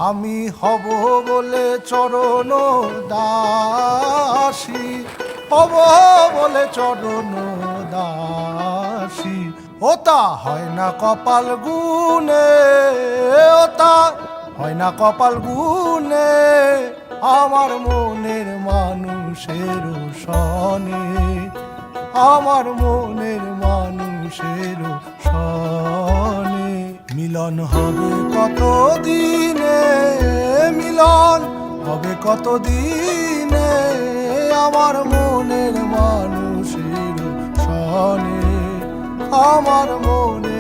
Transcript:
আমি হব বলে চরণ দাসী, হব বলে চরণ দাসী। ওতা হয় না কপাল গুনে, ওতা হয় না কপাল গুনে, আমার মনের মানুষের সনে, আমার মনের মানুষের সনে। মিলন হবে কত দিনে, মিলন হবে কত দিনে, আমার মনের মানুষের সনে, আমার মনের